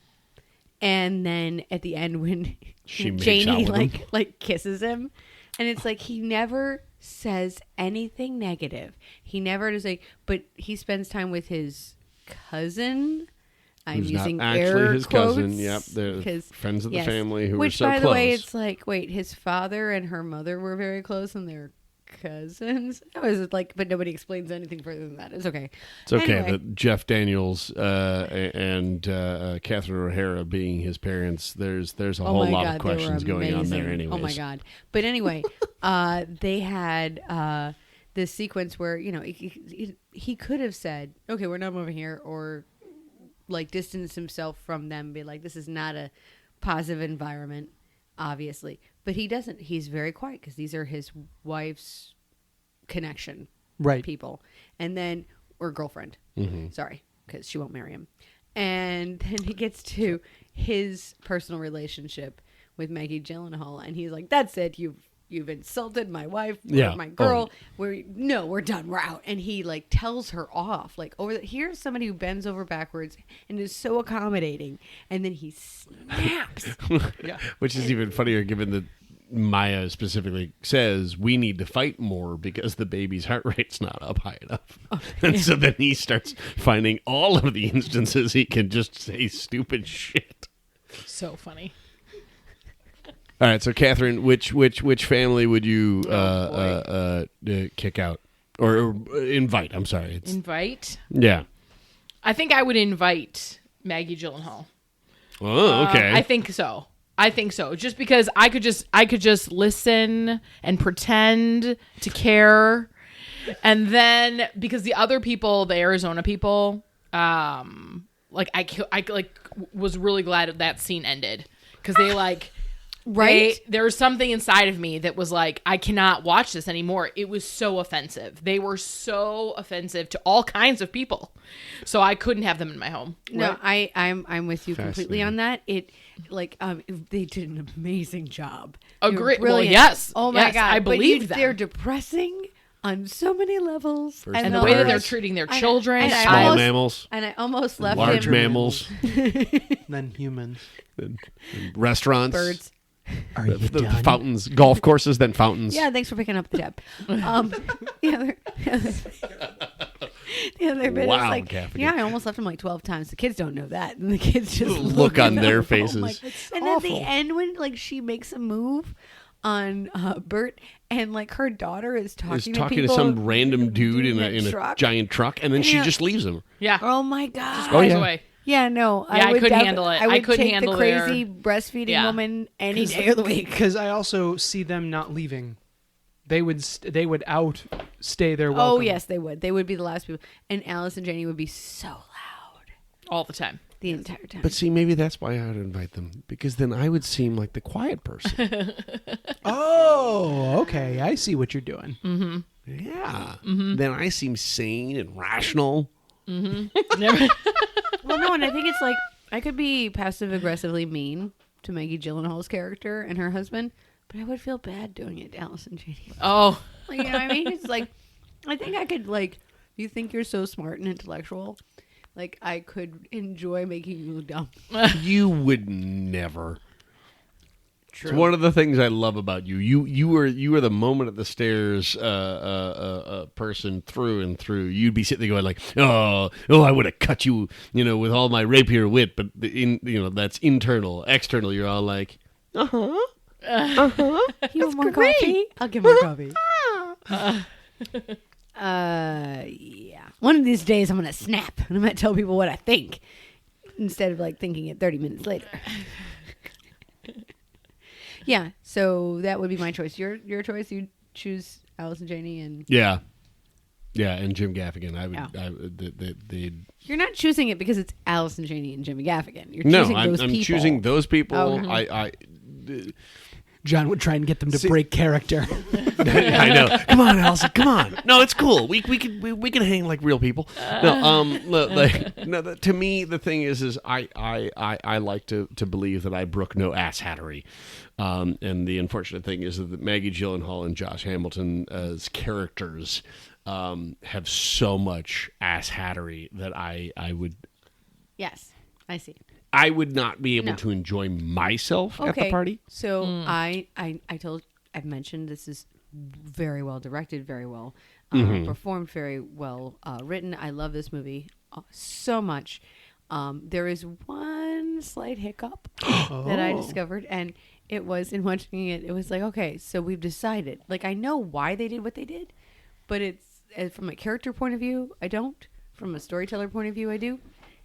Speaker 4: And then at the end when Janie like kisses him, and it's like, he never says anything negative. He never does but he spends time with his cousin. I'm
Speaker 1: Who's
Speaker 4: using
Speaker 1: not
Speaker 4: air
Speaker 1: actually his
Speaker 4: quotes.
Speaker 1: cousin. Yep, they're friends of the family who were
Speaker 4: Which,
Speaker 1: so close.
Speaker 4: by the way, it's like, wait, his father and her mother were very close, and they're cousins. I was like, but nobody explains anything further than that. It's okay.
Speaker 1: It's okay
Speaker 4: Anyway.
Speaker 1: that Jeff Daniels and Catherine O'Hara being his parents. There's a whole lot of questions going on there. Anyways,
Speaker 4: oh my God! But anyway, they had this sequence where he could have said, "Okay, we're not moving here," or like distance himself from them, be like, "This is not a positive environment," obviously. But he doesn't. He's very quiet because these are his wife's connection people, and then or girlfriend.
Speaker 1: Mm-hmm.
Speaker 4: Sorry, because she won't marry him. And then he gets to his personal relationship with Maggie Gyllenhaal, and he's like, "That's it. You've insulted my wife, or my girl. We're done. We're out." And he like tells her off. Like, here's somebody who bends over backwards and is so accommodating, and then he snaps.
Speaker 1: Which is even funnier given that Maya specifically says, we need to fight more because the baby's heart rate's not up high enough. And so then he starts finding all of the instances he can just say stupid shit.
Speaker 3: So funny.
Speaker 1: All right, so Catherine, which family would you kick out or invite? I'm sorry.
Speaker 3: Invite?
Speaker 1: Yeah.
Speaker 3: I think I would invite Maggie Gyllenhaal.
Speaker 1: Oh, okay.
Speaker 3: I think so. Just because I could just listen and pretend to care, and then because the other people, the Arizona people, like I was really glad that scene ended because they like.
Speaker 4: Right?
Speaker 3: There was something inside of me that was like, I cannot watch this anymore. It was so offensive. They were so offensive to all kinds of people. So I couldn't have them in my home.
Speaker 4: No, right? I'm with you completely on that. It they did an amazing job.
Speaker 3: Agree. Well, yes.
Speaker 4: Oh my God.
Speaker 3: I believe
Speaker 4: them. They're depressing on so many levels.
Speaker 3: And the way that they're treating their children.
Speaker 1: Small mammals.
Speaker 4: And I almost left
Speaker 1: large mammals.
Speaker 2: Then humans.
Speaker 1: Restaurants.
Speaker 4: Birds.
Speaker 2: Are you
Speaker 1: the
Speaker 2: done?
Speaker 1: fountains, golf courses, then fountains.
Speaker 4: Yeah, thanks for picking up the tab. The other bit
Speaker 1: Wow,
Speaker 4: is like,
Speaker 1: Gaffigan.
Speaker 4: yeah, I almost left them like 12 times. The kids don't know that, and the kids just
Speaker 1: Look on their
Speaker 4: up.
Speaker 1: faces.
Speaker 4: Oh my- and then the end when like she makes a move on Bert, and like her daughter is talking
Speaker 1: to
Speaker 4: people,
Speaker 1: some random dude in a
Speaker 4: truck.
Speaker 1: giant truck, and then she just leaves him.
Speaker 3: Yeah.
Speaker 4: Oh my God.
Speaker 1: Oh, yeah.
Speaker 3: Away.
Speaker 4: Yeah, no.
Speaker 3: Yeah, I
Speaker 4: would
Speaker 3: couldn't handle it.
Speaker 4: I would
Speaker 3: couldn't
Speaker 4: take
Speaker 3: handle
Speaker 4: the crazy breastfeeding woman any day of the week.
Speaker 2: Because I also see them not leaving. They would outstay their welcome.
Speaker 4: Oh yes, they would. They would be the last people, and Allison Janney would be so loud
Speaker 3: all the time.
Speaker 4: the entire time.
Speaker 1: But see, maybe that's why I would invite them, because then I would seem like the quiet person.
Speaker 2: Oh, okay. I see what you're doing.
Speaker 3: Mm-hmm.
Speaker 1: Yeah. Mm-hmm. Then I seem sane and rational.
Speaker 3: Mm-hmm.
Speaker 4: Well, no, and I think it's like I could be passive aggressively mean to Maggie Gyllenhaal's character and her husband, but I would feel bad doing it to Allison Janney.
Speaker 3: Oh.
Speaker 4: Like, you know what I mean? It's like I think I could like. You think you're so smart and intellectual? Like I could enjoy making you look dumb.
Speaker 1: You would never.
Speaker 4: True.
Speaker 1: It's one of the things I love about you. You are the moment at the stairs person through and through. You'd be sitting there going like, oh, I would have cut you, with all my rapier wit, but that's internal. External, you're all like,
Speaker 4: You want more coffee? I'll give more coffee. Yeah. One of these days I'm gonna snap and I'm gonna tell people what I think instead of like thinking it 30 minutes later. Yeah, so that would be my choice. Your choice. You choose Allison Janney and
Speaker 1: yeah, and Jim Gaffigan.
Speaker 4: You're not choosing it because it's Allison Janney and Jim Gaffigan. You're choosing those people.
Speaker 1: I'm choosing those people.
Speaker 4: Oh.
Speaker 2: John would try and get them to break character.
Speaker 1: I know. Come on, Allison. Come on. No, it's cool. We can hang like real people. To me, the thing is I like to believe that I brook no ass hattery. And the unfortunate thing is that Maggie Gyllenhaal and Josh Hamilton as characters have so much ass hattery that I would.
Speaker 4: Yes, I see.
Speaker 1: I would not be able to enjoy myself at the party.
Speaker 4: So I've mentioned this is very well directed, very well performed, very well written. I love this movie so much. There is one slight hiccup that I discovered, and it was in watching it. It was like, okay, so we've decided. Like, I know why they did what they did, but it's from a character point of view, I don't. From a storyteller point of view, I do.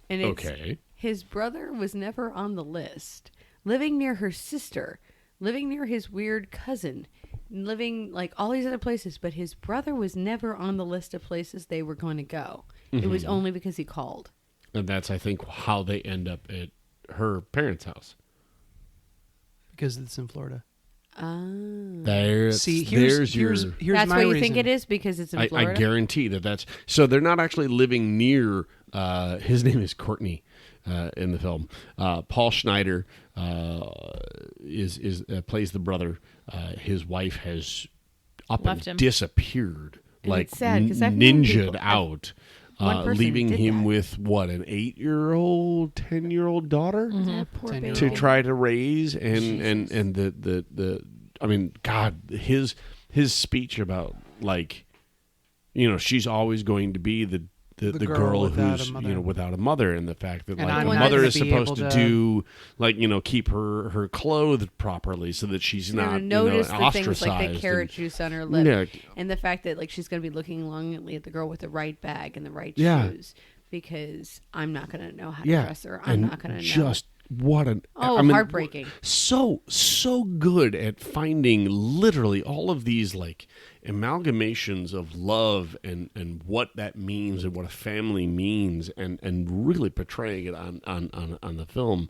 Speaker 4: And it's, his brother was never on the list. Living near her sister, living near his weird cousin, living like all these other places, but his brother was never on the list of places they were going to go. Mm-hmm. It was only because he called.
Speaker 1: And that's, I think, how they end up at her parents' house.
Speaker 2: Because it's in Florida.
Speaker 1: Here's
Speaker 4: that's
Speaker 2: my
Speaker 4: what you
Speaker 2: reason.
Speaker 4: think it is because it's in Florida?
Speaker 1: I guarantee that's... So they're not actually living near... his name is Courtney in the film. Paul Schneider plays the brother. His wife has disappeared.
Speaker 4: And
Speaker 1: like
Speaker 4: it's sad,
Speaker 1: ninja'd out.
Speaker 4: person
Speaker 1: Leaving
Speaker 4: did
Speaker 1: him
Speaker 4: that.
Speaker 1: with an 8-year-old, 10-year-old daughter
Speaker 4: That poor baby.
Speaker 1: to try to raise, and the I mean, God, his speech about, like, she's always going to be the girl who's without a mother, and the fact that,
Speaker 2: And
Speaker 1: like,
Speaker 2: I'm
Speaker 1: a
Speaker 2: not
Speaker 1: mother
Speaker 2: gonna
Speaker 1: is
Speaker 2: be
Speaker 1: supposed
Speaker 2: able
Speaker 1: to
Speaker 2: to-
Speaker 1: do, like, cleep her clothed properly so that she's not
Speaker 4: notice the
Speaker 1: ostracized.
Speaker 4: things like the carrot
Speaker 1: and-
Speaker 4: juice on her lip,
Speaker 1: Yeah.
Speaker 4: and the fact that, like, she's going to be looking longingly at the girl with the right bag and the right
Speaker 1: Yeah.
Speaker 4: shoes, because I'm not going to know how to
Speaker 1: Yeah,
Speaker 4: dress her. I'm
Speaker 1: and
Speaker 4: not going to know.
Speaker 1: just what an
Speaker 4: Heartbreaking.
Speaker 1: So good at finding literally all of these, like, amalgamations of love and what that means and what a family means, and really portraying it on the film.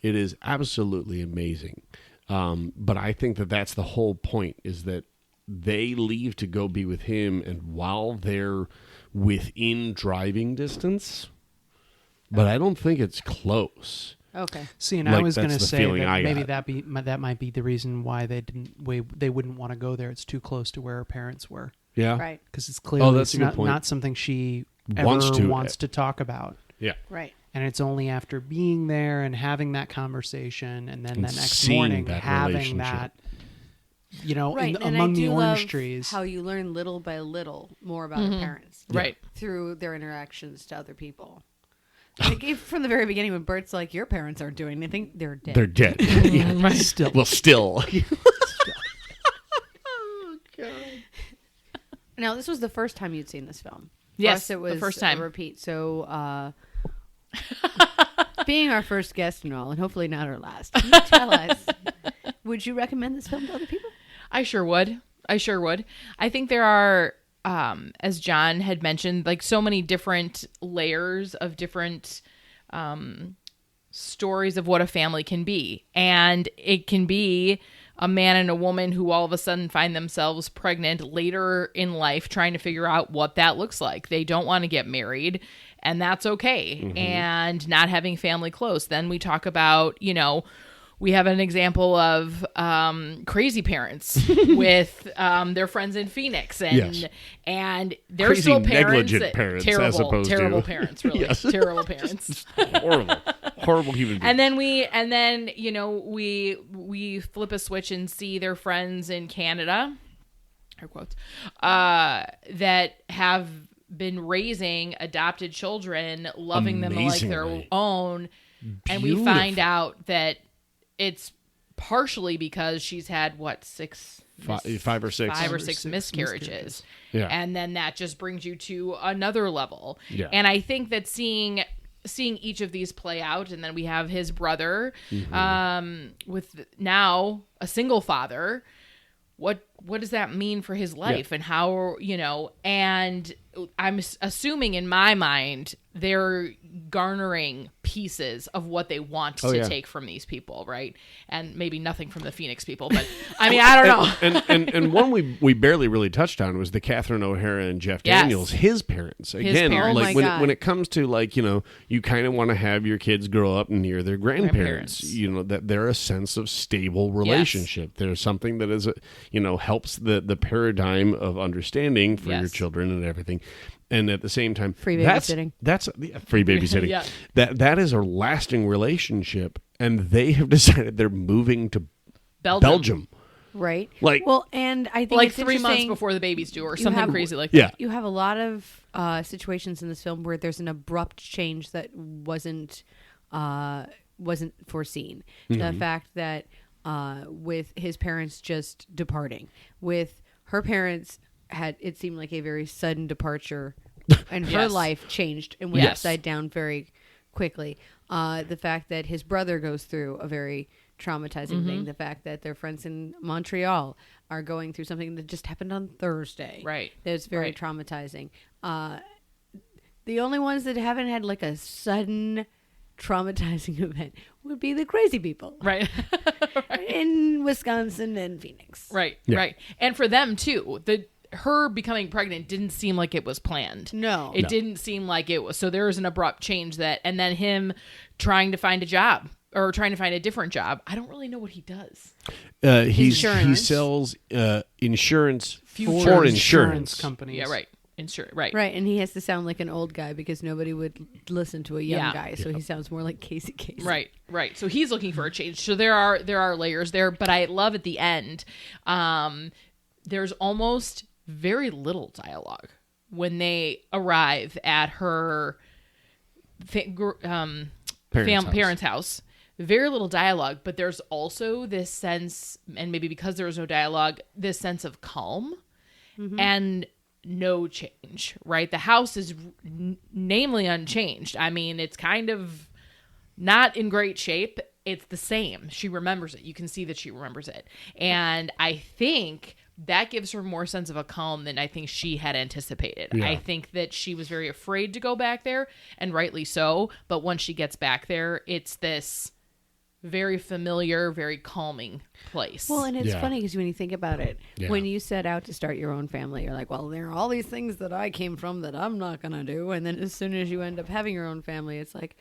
Speaker 1: It is absolutely amazing. But I think that's the whole point, is that they leave to go be with him, and while they're within driving distance, but I don't think it's close.
Speaker 4: Okay.
Speaker 2: See, and
Speaker 1: Like,
Speaker 2: I was going to
Speaker 1: that's the
Speaker 2: say
Speaker 1: feeling I
Speaker 2: that maybe
Speaker 1: got.
Speaker 2: that might be the reason why they wouldn't want to go there. It's too close to where her parents were,
Speaker 1: Yeah.
Speaker 4: Right.
Speaker 2: because it's clearly
Speaker 1: that's a good point.
Speaker 2: not something she
Speaker 1: Wants
Speaker 2: ever
Speaker 1: to.
Speaker 2: wants to talk about.
Speaker 1: Yeah.
Speaker 4: Right.
Speaker 2: And it's only after being there and having that conversation, and then
Speaker 1: And
Speaker 2: the next
Speaker 1: seeing
Speaker 2: morning
Speaker 1: that
Speaker 2: having
Speaker 1: relationship.
Speaker 2: that,
Speaker 4: Right. And
Speaker 2: among
Speaker 4: I
Speaker 2: the
Speaker 4: do
Speaker 2: orange
Speaker 4: love
Speaker 2: trees.
Speaker 4: how you learn little by little more about her parents.
Speaker 3: Right.
Speaker 4: Through their interactions to other people. Like, if from the very beginning, when Bert's like, your parents aren't doing anything, they're dead.
Speaker 1: They're dead. Yeah.
Speaker 3: Right.
Speaker 2: Still,
Speaker 1: Well, still.
Speaker 4: Now, this was the first time you'd seen this film. For
Speaker 3: Yes,
Speaker 4: us, it was
Speaker 3: the first time.
Speaker 4: a repeat. So, being our first guest and all, and hopefully not our last, can you tell us, would you recommend this film to other people?
Speaker 3: I sure would. I think there are, as John had mentioned, like, so many different layers of different stories of what a family can be. And it can be a man and a woman who all of a sudden find themselves pregnant later in life, trying to figure out what that looks like. They don't want to get married, and that's okay. And not having family close. Then we talk about, we have an example of crazy parents with their friends in Phoenix, and
Speaker 1: Yes.
Speaker 3: and they're
Speaker 1: Crazy,
Speaker 3: still parents,
Speaker 1: negligent parents, as
Speaker 3: terrible,
Speaker 1: opposed to-
Speaker 3: terrible parents, really,
Speaker 1: Yes.
Speaker 3: terrible parents.
Speaker 1: Horrible human beings.
Speaker 3: And then we flip a switch and see their friends in Canada, air quotes, that have been raising adopted children, loving them like their
Speaker 1: Amazingly.
Speaker 3: own, and we
Speaker 1: Beautiful.
Speaker 3: find out that it's partially because she's had
Speaker 1: Five or six.
Speaker 3: five or six miscarriages.
Speaker 2: miscarriages.
Speaker 1: Yeah.
Speaker 3: And then that just brings you to another level.
Speaker 1: Yeah.
Speaker 3: And I think that seeing each of these play out, and then we have his brother with now a single father, what does that mean for his life? And how, and I'm assuming in my mind they're garnering pieces of what they want to take from these people, right? And maybe nothing from the Phoenix people, but I mean, I don't know.
Speaker 1: And one we barely really touched on was the Catherine O'Hara and Jeff
Speaker 3: Yes.
Speaker 1: Daniels, his parents. Again,
Speaker 3: parents.
Speaker 1: like
Speaker 4: Oh my God.
Speaker 1: when it comes to, like, you kind of want to have your kids grow up near their grandparents.
Speaker 3: Grandparents.
Speaker 1: That they're a sense of stable relationship. There's something that is helps the paradigm of understanding for your
Speaker 3: Yes.
Speaker 1: children and everything. And at the same time,
Speaker 4: Free babysitting.
Speaker 1: That's free babysitting.
Speaker 3: Yeah.
Speaker 1: That is a lasting relationship, and they have decided they're moving to
Speaker 3: Belgium.
Speaker 4: Right.
Speaker 1: Like-
Speaker 4: well, and I think
Speaker 3: Like
Speaker 4: it's
Speaker 3: 3 months
Speaker 4: interesting-
Speaker 3: before the baby's due, or
Speaker 4: You
Speaker 3: something
Speaker 4: have-
Speaker 3: crazy like
Speaker 1: Yeah.
Speaker 3: that.
Speaker 4: You have a lot of situations in this film where there's an abrupt change that wasn't foreseen. The fact that with his parents just departing, with her parents it seemed like a very sudden departure, and her
Speaker 3: Yes.
Speaker 4: life changed and went
Speaker 3: Yes.
Speaker 4: upside down very quickly. The fact that his brother goes through a very traumatizing thing. The fact that their friends in Montreal are going through something that just happened on Thursday.
Speaker 3: Right.
Speaker 4: That's very
Speaker 3: Right.
Speaker 4: traumatizing. The only ones that haven't had like a sudden traumatizing event would be the crazy people
Speaker 3: Right.
Speaker 4: in Wisconsin and Phoenix.
Speaker 3: Right.
Speaker 1: Yeah.
Speaker 3: Right. And for them too, her becoming pregnant didn't seem like it was planned.
Speaker 4: No.
Speaker 3: It didn't seem like it was. So there was an abrupt change and then him trying to find a job or trying to find a different job. I don't really know what he does.
Speaker 1: He
Speaker 4: Insurance.
Speaker 1: sells insurance
Speaker 2: Future
Speaker 1: for insurance.
Speaker 2: companies.
Speaker 3: Yeah. Right. Right.
Speaker 4: Right, and he has to sound like an old guy because nobody would listen to a young
Speaker 3: Yeah.
Speaker 4: guy, so he sounds more like Casey Kasem.
Speaker 3: Right. So he's looking for a change. So there are layers there, but I love at the end, there's almost very little dialogue when they arrive at her parents' house. Very little dialogue, but there's also this sense, and maybe because there was no dialogue, this sense of calm and no change, right? The house is namely unchanged. I mean, it's kind of not in great shape. It's the same. She remembers it. You can see that she remembers it. And I think that gives her more sense of a calm than I think she had anticipated.
Speaker 1: Yeah.
Speaker 3: I think that she was very afraid to go back there, and rightly so. But once she gets back there, it's this very familiar, very calming place.
Speaker 4: Well, and it's funny because when you think about it,
Speaker 1: Yeah.
Speaker 4: when you set out to start your own family, you're like, well, there are all these things that I came from that I'm not going to do. And then as soon as you end up having your own family, it's like,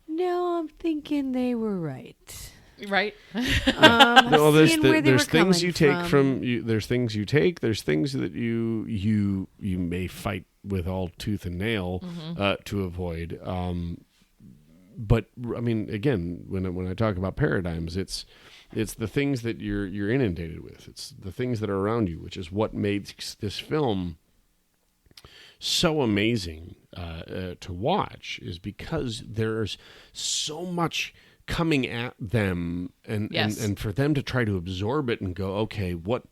Speaker 4: no, I'm thinking they were right.
Speaker 3: Right?
Speaker 1: Well, there's things you take
Speaker 4: from
Speaker 1: you. There's things you take. There's things that you may fight with all tooth and nail to avoid. But I mean, again, when I talk about paradigms, it's the things that you're inundated with. It's the things that are around you, which is what makes this film so amazing to watch. Is because there's so much coming at them, and for them to try to absorb it and go, okay, what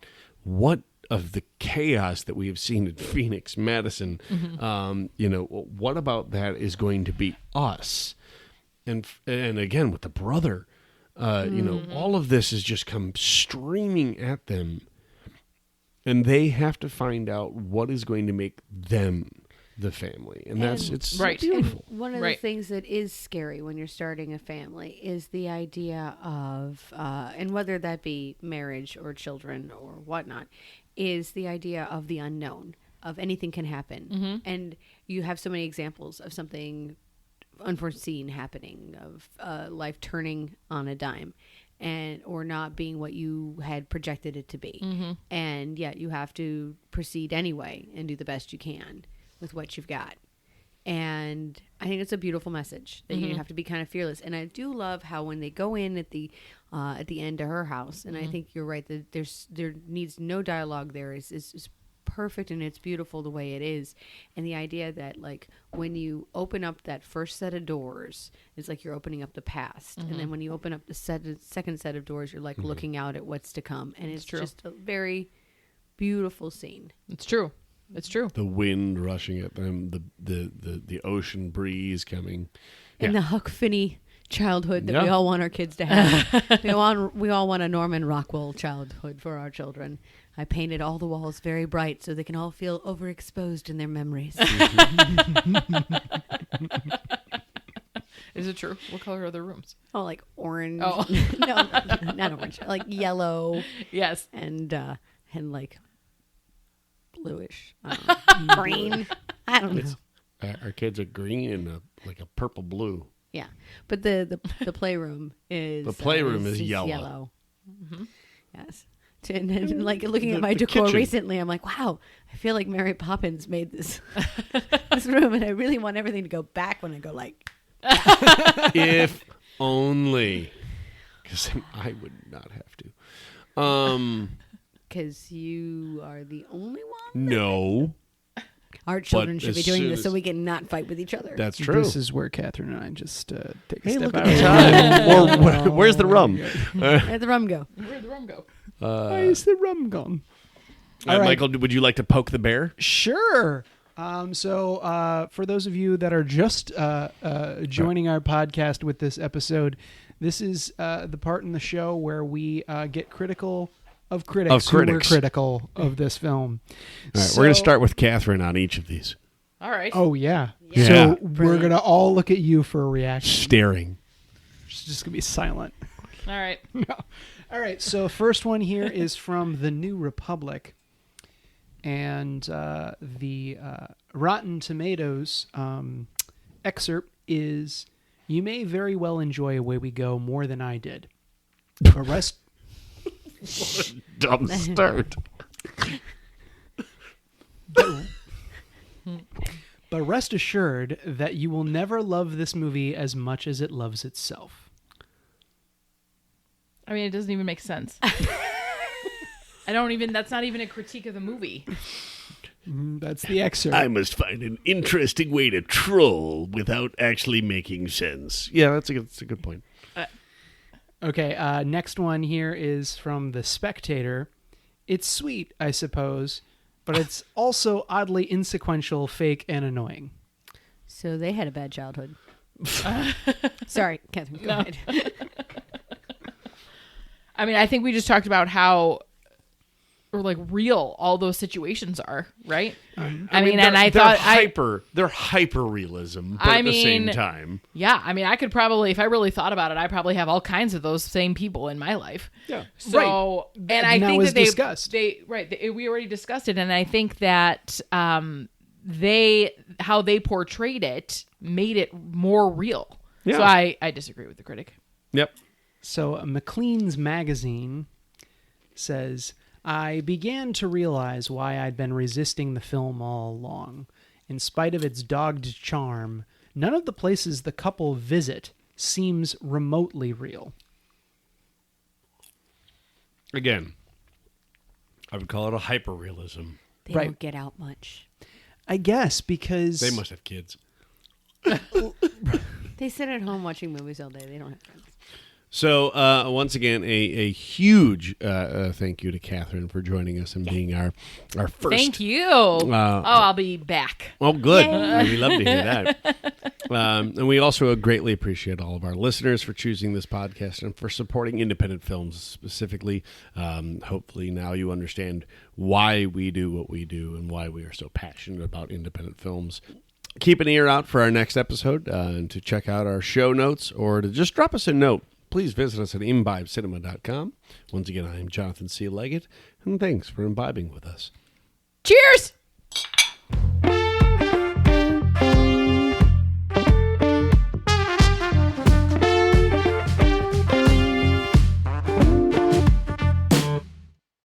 Speaker 1: of the chaos that we have seen in Phoenix, Madison, what about that is going to be us? And again, with the brother, all of this has just come streaming at them. And they have to find out what is going to make them the family. And it's beautiful.
Speaker 4: And one of the things that is scary when you're starting a family is the idea of, and whether that be marriage or children or whatnot, is the idea of the unknown, of anything can happen. And you have so many examples of something unforeseen happening, of life turning on a dime, or not being what you had projected it to be. And yet you have to proceed anyway and do the best you can with what you've got. And I think it's a beautiful message that you have to be kind of fearless. And I do love how when they go in at the end to her house, and I think you're right that there needs no dialogue there, is perfect, and it's beautiful the way it is. And the idea that, like, when you open up that first set of doors, it's like you're opening up the past. And then when you open up the second set of doors, you're like looking out at what's to come. And it's just a very beautiful scene.
Speaker 3: It's true. It's true.
Speaker 1: The wind rushing at them, the ocean breeze coming.
Speaker 4: And the Huck Finney childhood that we all want our kids to have. we all want a Norman Rockwell childhood for our children. I painted all the walls very bright so they can all feel overexposed in their memories.
Speaker 3: Is it true? What color are the rooms?
Speaker 4: Oh, like orange.
Speaker 3: Oh.
Speaker 4: No, not orange. Like yellow.
Speaker 3: Yes.
Speaker 4: And like bluish. Green. I don't know.
Speaker 1: Our kids are green and like a purple blue.
Speaker 4: Yeah. But the playroom is...
Speaker 1: The playroom is yellow.
Speaker 4: Yes. And then, like, looking at my decor recently, I'm like, wow, I feel like Mary Poppins made this room, and I really want everything to go back when I go like...
Speaker 1: If only. Because I would not have to.
Speaker 4: Because you are the only one?
Speaker 1: No.
Speaker 4: Our children should be doing this so we can not fight with each other.
Speaker 1: That's true.
Speaker 2: This is where Catherine and I just take a
Speaker 1: Hey,
Speaker 2: step
Speaker 1: look
Speaker 2: out.
Speaker 1: at the time. Or where's the rum?
Speaker 4: Where'd the rum go?
Speaker 3: Where'd the rum go?
Speaker 2: Where's the rum gone?
Speaker 1: All right, Michael, would you like to poke the bear?
Speaker 2: Sure. So for those of you that are just joining our podcast with this episode, this is the part in the show where we get critical of critics who were critical of this film.
Speaker 1: All right, we're going to start with Catherine on each of these.
Speaker 3: All right.
Speaker 2: Oh, yeah.
Speaker 1: Yeah.
Speaker 2: So we're going to all look at you for a reaction.
Speaker 1: Staring.
Speaker 2: It's just going to be silent.
Speaker 3: All right.
Speaker 2: No. All right. So first one here is from The New Republic. And the Rotten Tomatoes excerpt is, "You may very well enjoy Away We Go more than I did.
Speaker 1: Dumb start.
Speaker 2: But rest assured that you will never love this movie as much as it loves itself.
Speaker 3: I mean, it doesn't even make sense. That's not even a critique of the movie.
Speaker 2: That's the excerpt.
Speaker 1: I must find an interesting way to troll without actually making sense. Yeah, that's a good point.
Speaker 2: Okay, next one here is from The Spectator. It's sweet, I suppose, but it's also oddly insequential, fake, and annoying.
Speaker 4: So they had a bad childhood. Sorry, Catherine, go ahead.
Speaker 3: I mean, I think we just talked about how real all those situations are, right?
Speaker 1: I mean, they're hyper realism, but at the same time.
Speaker 3: Yeah, I mean, I could probably, if I really thought about it, I probably have all kinds of those same people in my life.
Speaker 1: Yeah.
Speaker 3: So,
Speaker 2: right.
Speaker 3: And I think that
Speaker 2: discussed.
Speaker 3: we already discussed it, and I think that how they portrayed it made it more real.
Speaker 1: Yeah.
Speaker 3: So I disagree with the critic.
Speaker 1: Yep.
Speaker 2: So Maclean's magazine says, I began to realize why I'd been resisting the film all along. In spite of its dogged charm, none of the places the couple visit seems remotely real.
Speaker 1: Again, I would call it a hyper-realism.
Speaker 4: They
Speaker 2: Right.
Speaker 4: don't get out much.
Speaker 2: I guess because...
Speaker 1: They must have kids.
Speaker 4: They sit at home watching movies all day. They don't have friends.
Speaker 1: So, once again, a huge thank you to Catherine for joining us and being our first.
Speaker 3: Thank you. I'll be back.
Speaker 1: Oh, good. We love to hear that. And we also greatly appreciate all of our listeners for choosing this podcast and for supporting independent films specifically. Hopefully now you understand why we do what we do and why we are so passionate about independent films. Keep an ear out for our next episode and to check out our show notes or to just drop us a note. Please visit us at imbibecinema.com. Once again, I am Jonathan C. Leggett, and thanks for imbibing with us.
Speaker 3: Cheers!